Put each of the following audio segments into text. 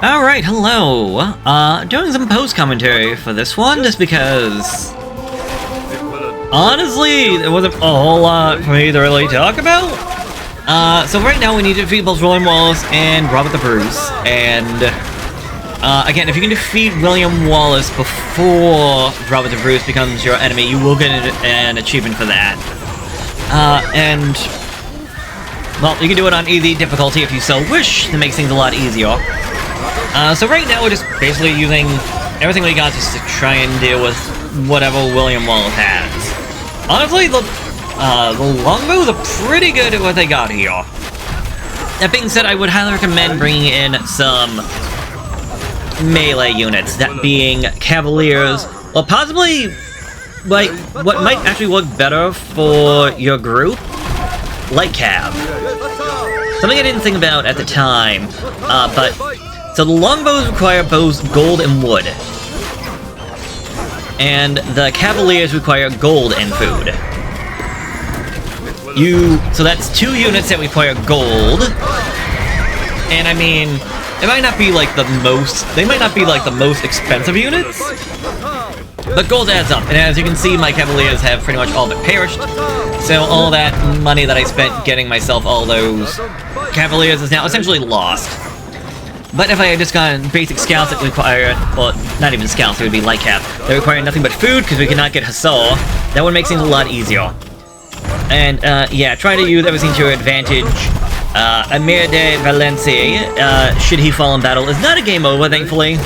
Alright, hello. Doing some post-commentary for this one, just because... honestly, there wasn't a whole lot for me to really talk about. So right now we need to defeat both William Wallace and Robert the Bruce, and... again, if you can defeat William Wallace before Robert the Bruce becomes your enemy, you will get an achievement for that. And... well, you can do it on easy difficulty if you so wish, to make things a lot easier. So right now we're just basically using everything we got just to try and deal with whatever William Wallace has. Honestly, the longbows are pretty good at what they got here. That being said, I would highly recommend bringing in some melee units, that being Cavaliers, or possibly, like, what might actually work better for your group, Light Cav. Something I didn't think about at the time, but... so the longbows require both gold and wood. And the Cavaliers require gold and food. So that's 2 units that require gold. And I mean, it might not be like the most expensive units, but gold adds up. And as you can see, my Cavaliers have pretty much all but perished. So all that money that I spent getting myself all those Cavaliers is now essentially lost. But if I had just gotten basic scouts that require, well, not even scouts, it would be light cap, that require nothing but food because we cannot get Hussar, that would make things a lot easier. And, yeah, try to use everything to your advantage. Amir de Valencia, should he fall in battle, is not a game over, thankfully.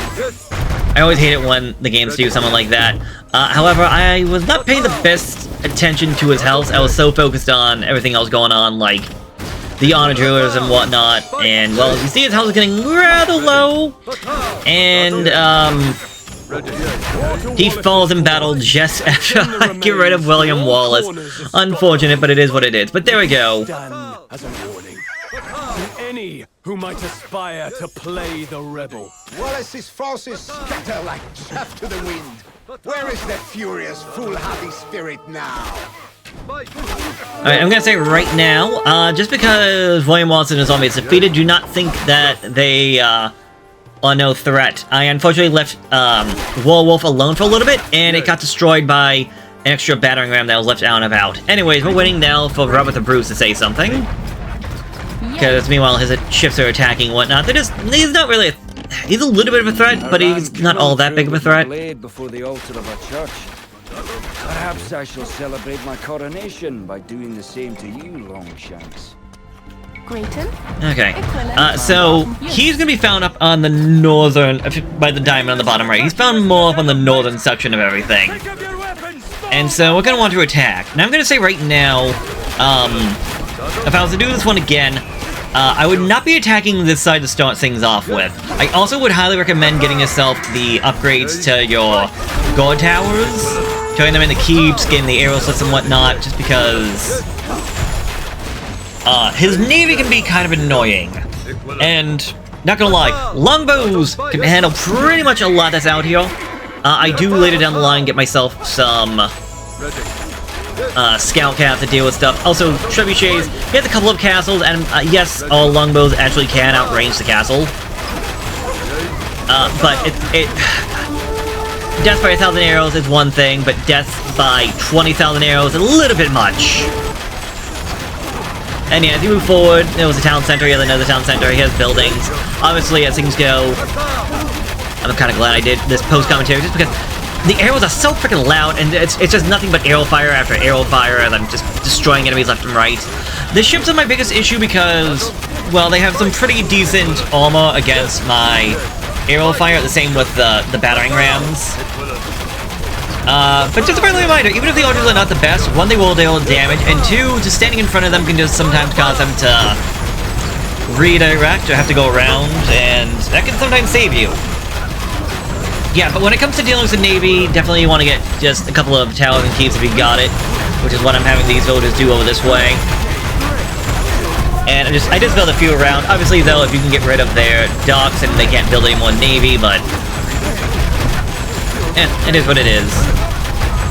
I always hate it when the games do something like that. However, I was not paying the best attention to his health. I was so focused on everything else going on, like the honor drillers and whatnot, and, well, you see his health is getting rather low, and, he falls in battle just after I get rid of William Wallace. Unfortunate, but it is what it is. But there we go. As a warning to any who might aspire to play the rebel. Wallace's forces scatter like chaff to the wind. Where is that furious, foolhardy spirit now? Alright, I'm gonna say right now, just because William Wallace and his army is defeated, do not think that they, are no threat. I unfortunately left, WARWOLF alone for a little bit, and it got destroyed by an extra battering ram that was left out and about. Anyways, we're waiting now for Robert the Bruce to say something. Because meanwhile, his ships are attacking and whatnot. He's not really he's a little bit of a threat, but he's not all that big of a threat. Before the altar of our church. Perhaps I shall celebrate my coronation by doing the same to you, Longshanks. Okay, so he's gonna be found up on the northern, by the diamond on the bottom right. He's found more up on the northern section of everything. And so we're gonna want to attack. Now I'm gonna say right now, if I was to do this one again, I would not be attacking this side to start things off with. I also would highly recommend getting yourself the upgrades to your guard towers, turning them into keeps, getting the arrow slits and whatnot, just because his navy can be kind of annoying. And, not gonna lie, longbows can handle pretty much a lot that's out here. I do later down the line get myself some scout cats to deal with stuff. Also, trebuchets, he has a couple of castles, and yes, all longbows actually can outrange the castle. But death by 1,000 arrows is one thing, but death by 20,000 arrows is a little bit much. And yeah, as you move forward, there was a town center, he has another town center, he has buildings. Obviously, as things go, I'm kind of glad I did this post-commentary, just because the arrows are so freaking loud, and it's just nothing but arrow fire after arrow fire, and I'm just destroying enemies left and right. The ships are my biggest issue because, well, they have some pretty decent armor against my arrow fire, the same with the battering rams. But just a friendly reminder, even if the archers are not the best, one, they will deal damage, and two, just standing in front of them can just sometimes cause them to redirect or have to go around, and that can sometimes save you. Yeah, but when it comes to dealing with the navy, definitely you want to get just a couple of towers and keeps if you got it, which is what I'm having these villagers do over this way. And I just build a few around. Obviously, though, if you can get rid of their docks and they can't build any more navy, but it is what it is.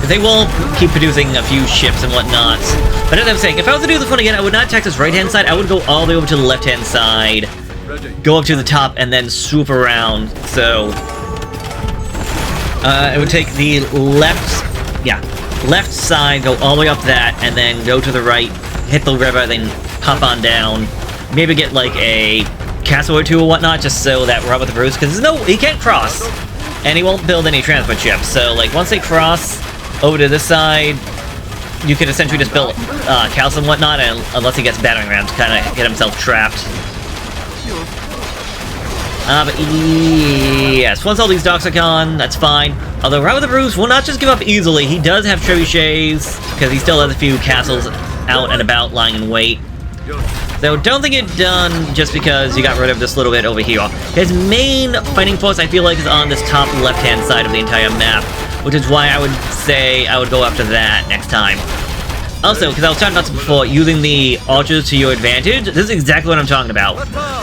They will keep producing a few ships and whatnot. But as I'm saying, if I was to do this one again, I would not attack this right-hand side. I would go all the way over to the left-hand side go up to the top and then swoop around. So it would take the left side, go all the way up that, and then go to the right, hit the river, then hop on down. Maybe get like a castle or two or whatnot, just so that Robert the Bruce, because he can't cross, and he won't build any transport ships. So like once they cross over to this side, you could essentially just build castles and whatnot, and unless he gets battering rams to kind of get himself trapped. But yes, once all these docks are gone, that's fine. Although Robert the Bruce will not just give up easily. He does have trebuchets, because he still has a few castles out and about lying in wait. So don't think it's done just because you got rid of this little bit over here. His main fighting force, I feel like, is on this top left-hand side of the entire map, which is why I would say I would go after that next time. Also, because I was talking about this before, using the archers to your advantage, this is exactly what I'm talking about.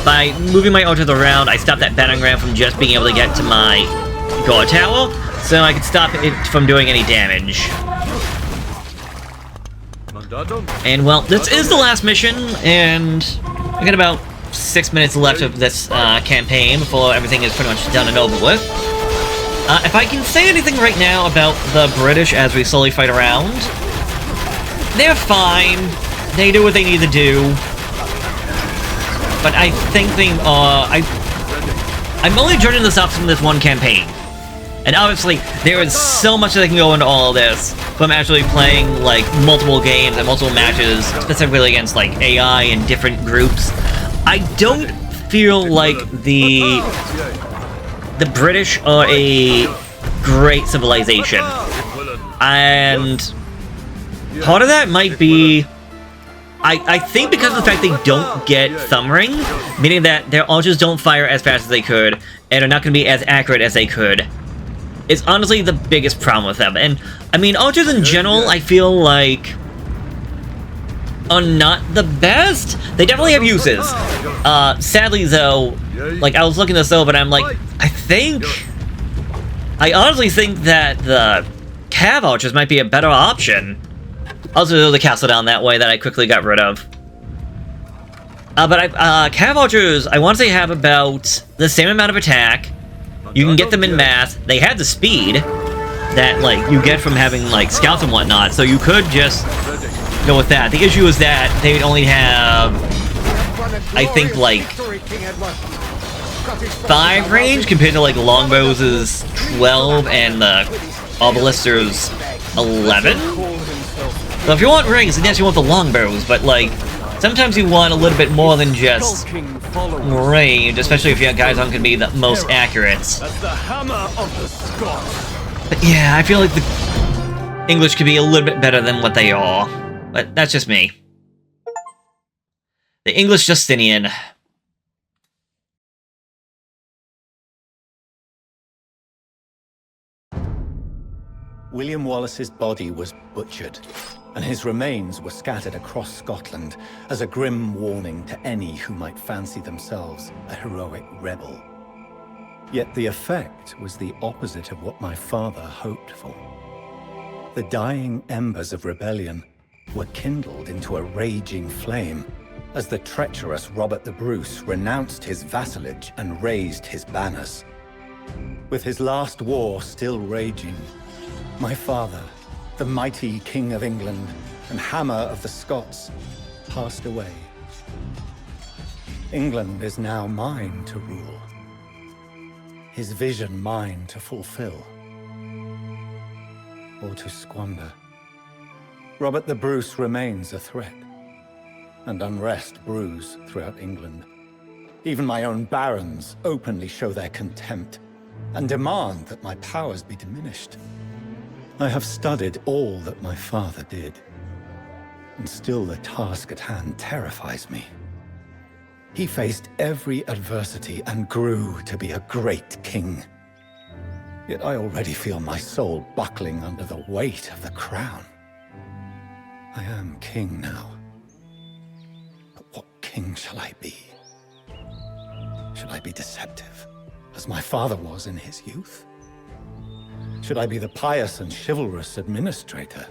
By moving my archers around, I stop that battering ram from just being able to get to my guard tower, so I can stop it from doing any damage. And, well, this is the last mission, and I got about 6 minutes left of this campaign before everything is pretty much done and over with. If I can say anything right now about the British as we slowly fight around, they're fine. They do what they need to do. But I think they are... I'm only judging this off from this one campaign. And obviously, there is so much that can go into all of this from actually playing, like, multiple games and multiple matches, specifically against, like, AI and different groups. I don't feel like the British are a great civilization. And part of that might be... I think because of the fact they don't get thumb ring, meaning that their archers don't fire as fast as they could, and are not going to be as accurate as they could. It's honestly the biggest problem with them. And, I mean, archers in general, I feel like, are not the best. They definitely have uses. Sadly, though, like, I was looking this over, and I'm like, I honestly think that the cav archers might be a better option. Also, there's the castle down that way that I quickly got rid of. But cav archers, I want to say, have about the same amount of attack. You can get them in mass. They have the speed that, like, you get from having, like, scouts and whatnot, so you could just go with that. The issue is that they only have, I think, like, 5 range compared to, like, Longbows' 12 and the Obelisker's 11. So if you want rings, then yes, you want the Longbows, but, like, sometimes you want a little bit more than just range, especially if your guys aren't going to be the most accurate. But yeah, I feel like the English could be a little bit better than what they are. But that's just me. The English Justinian. William Wallace's body was butchered, and his remains were scattered across Scotland as a grim warning to any who might fancy themselves a heroic rebel. Yet the effect was the opposite of what my father hoped for. The dying embers of rebellion were kindled into a raging flame as the treacherous Robert the Bruce renounced his vassalage and raised his banners. With his last war still raging, my father, the mighty King of England and Hammer of the Scots, passed away. England is now mine to rule. His vision mine to fulfill. Or to squander. Robert the Bruce remains a threat, and unrest brews throughout England. Even my own barons openly show their contempt, and demand that my powers be diminished. I have studied all that my father did, and still the task at hand terrifies me. He faced every adversity and grew to be a great king. Yet I already feel my soul buckling under the weight of the crown. I am king now. But what king shall I be? Should I be deceptive, as my father was in his youth? Should I be the pious and chivalrous administrator?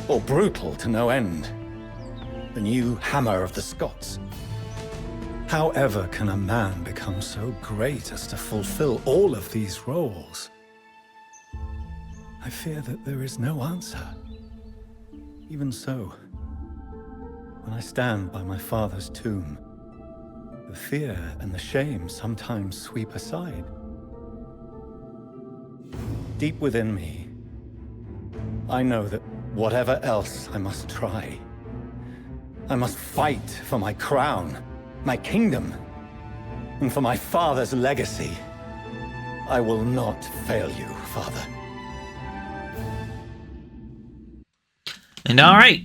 Or brutal to no end? The new Hammer of the Scots? However can a man become so great as to fulfill all of these roles? I fear that there is no answer. Even so, when I stand by my father's tomb, the fear and the shame sometimes sweep aside. Deep within me, I know that whatever else I must try, I must fight for my crown, my kingdom, and for my father's legacy. I will not fail you, Father. And alright.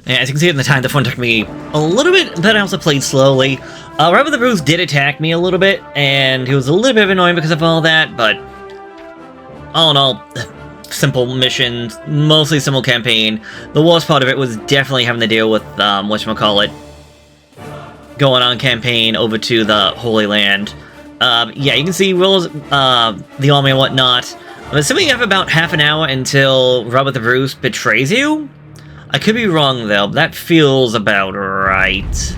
Yeah, as you can see in the time, the phone took me a little bit, but I also played slowly. Robert the Bruce did attack me a little bit, and he was a little bit annoying because of all that, but all in all, simple missions, mostly simple campaign. The worst part of it was definitely having to deal with, whatchamacallit, going on campaign over to the Holy Land. Yeah, you can see Will's, the army and whatnot. I'm assuming you have about half an hour until Robert the Bruce betrays you? I could be wrong, though. That feels about right.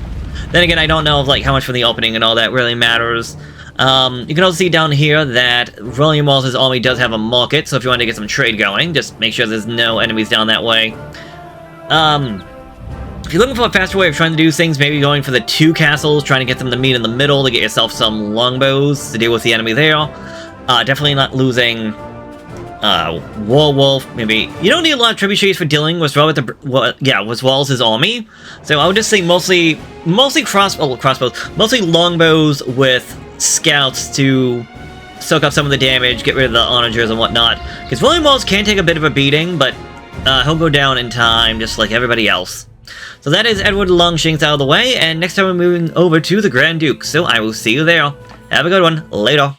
Then again, I don't know if, like, how much from the opening and all that really matters. You can also see down here that William Wallace's army does have a market, so if you want to get some trade going, just make sure there's no enemies down that way. If you're looking for a faster way of trying to do things, maybe going for the 2 castles, trying to get them to meet in the middle to get yourself some longbows to deal with the enemy there. Definitely not losing WARWOLF. Maybe you don't need a lot of trebuchets for dealing with with Wallace's army. So I would just say mostly crossbows, mostly longbows with scouts to soak up some of the damage, get rid of the onagers and whatnot. Because William Wallace can take a bit of a beating, but he'll go down in time, just like everybody else. So that is Edward Longshanks out of the way, and next time we're moving over to the Grand Duke. So I will see you there. Have a good one. Later.